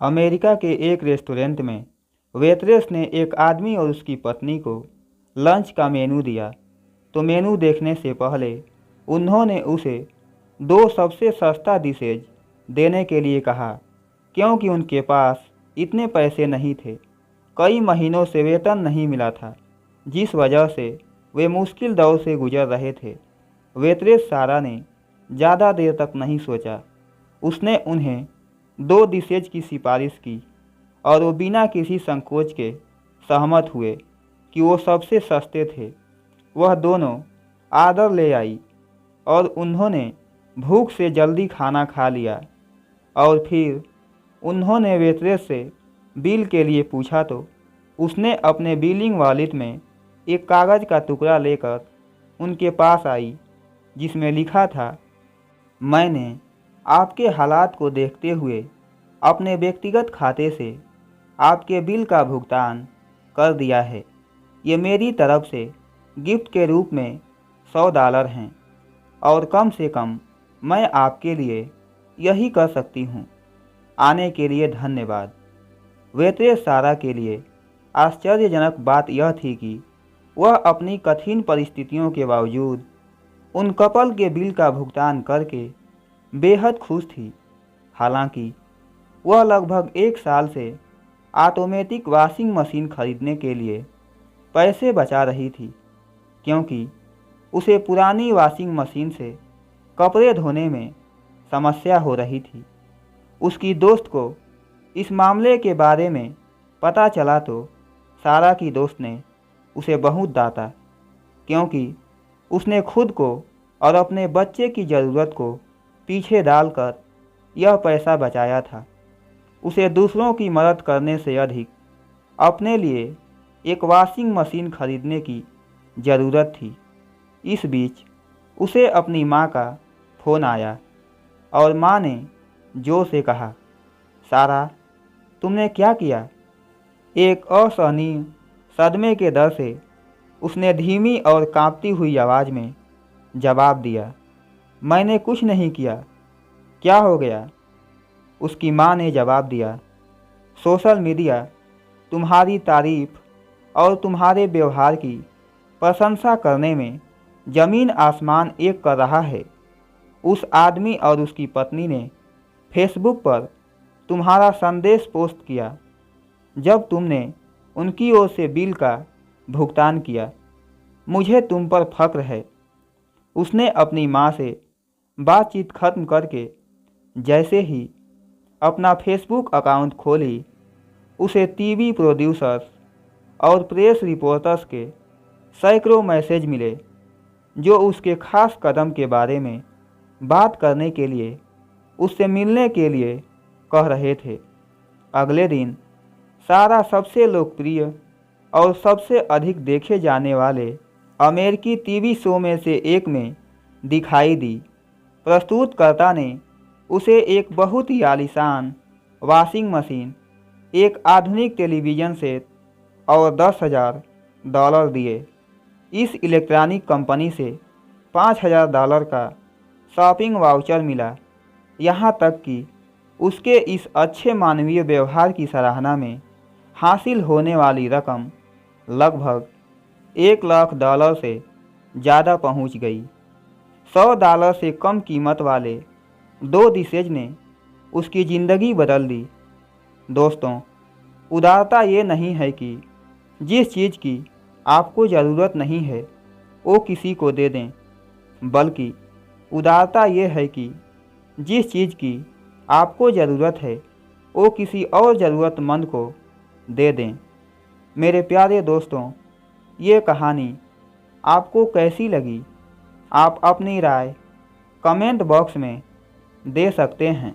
America के एक restaurant में वेटरेस ने एक आदमी और उसकी पत्नी को लंच का मेनू दिया तो मेनू देखने से पहले उन्होंने उसे दो सबसे सस्ता डिशेज देने के लिए कहा, क्योंकि उनके पास इतने पैसे नहीं थे। कई महीनों से वेतन नहीं मिला था, जिस वजह से वे मुश्किल दौर से गुजर रहे थे। वेटरेस सारा ने ज़्यादा देर तक नहीं सोचा। उसने उन्हें दो डिशेज की सिफारिश की और वो बिना किसी संकोच के सहमत हुए कि वो सबसे सस्ते थे। वह दोनों आर्डर ले आई और उन्होंने भूख से जल्दी खाना खा लिया और फिर उन्होंने वेटरेस से बिल के लिए पूछा तो उसने अपने बिलिंग वॉलेट में एक कागज़ का टुकड़ा लेकर उनके पास आई, जिसमें लिखा था, मैंने आपके हालात को देखते हुए अपने व्यक्तिगत खाते से आपके बिल का भुगतान कर दिया है। ये मेरी तरफ से गिफ्ट के रूप में $100 हैं और कम से कम मैं आपके लिए यही कर सकती हूँ। आने के लिए धन्यवाद। वेटरेस सारा के लिए आश्चर्यजनक बात यह थी कि वह अपनी कठिन परिस्थितियों के बावजूद उन कपल के बिल का भुगतान करके बेहद खुश थी। हालांकि वह लगभग 1 साल से ऑटोमेटिक वॉशिंग मशीन खरीदने के लिए पैसे बचा रही थी, क्योंकि उसे पुरानी वॉशिंग मशीन से कपड़े धोने में समस्या हो रही थी। उसकी दोस्त को इस मामले के बारे में पता चला तो सारा की दोस्त ने उसे बहुत डांटा, क्योंकि उसने खुद को और अपने बच्चे की ज़रूरत को पीछे डालकर यह पैसा बचाया था। उसे दूसरों की मदद करने से अधिक अपने लिए एक वॉशिंग मशीन खरीदने की ज़रूरत थी। इस बीच उसे अपनी माँ का फ़ोन आया और माँ ने जोर से कहा, सारा, तुमने क्या किया? एक असहनीय सदमे के डर से उसने धीमी और कांपती हुई आवाज़ में जवाब दिया, मैंने कुछ नहीं किया। क्या हो गया? उसकी माँ ने जवाब दिया, सोशल मीडिया तुम्हारी तारीफ और तुम्हारे व्यवहार की प्रशंसा करने में ज़मीन आसमान एक कर रहा है। उस आदमी और उसकी पत्नी ने फेसबुक पर तुम्हारा संदेश पोस्ट किया जब तुमने उनकी ओर से बिल का भुगतान किया। मुझे तुम पर फख्र है। उसने अपनी माँ से बातचीत खत्म करके जैसे ही अपना फेसबुक अकाउंट खोली, उसे टीवी प्रोड्यूसर्स और प्रेस रिपोर्टर्स के सैकड़ों मैसेज मिले जो उसके खास कदम के बारे में बात करने के लिए उससे मिलने के लिए कह रहे थे। अगले दिन सारा सबसे लोकप्रिय और सबसे अधिक देखे जाने वाले अमेरिकी टीवी शो में से एक में दिखाई दी। प्रस्तुतकर्ता ने उसे एक बहुत ही आलीशान वॉशिंग मशीन, एक आधुनिक टेलीविज़न सेट और $10,000 दिए। इस इलेक्ट्रॉनिक कंपनी से $5,000 का शॉपिंग वाउचर मिला। यहाँ तक कि उसके इस अच्छे मानवीय व्यवहार की सराहना में हासिल होने वाली रकम लगभग $1,00,000 से ज़्यादा पहुँच गई। $100 से कम कीमत वाले दो डिशेज ने उसकी ज़िंदगी बदल दी। दोस्तों, उदारता ये नहीं है कि जिस चीज़ की आपको ज़रूरत नहीं है वो किसी को दे दें, बल्कि उदारता ये है कि जिस चीज़ की आपको ज़रूरत है वो किसी और ज़रूरतमंद को दे दें। मेरे प्यारे दोस्तों, ये कहानी आपको कैसी लगी? आप अपनी राय कमेंट बॉक्स में दे सकते हैं।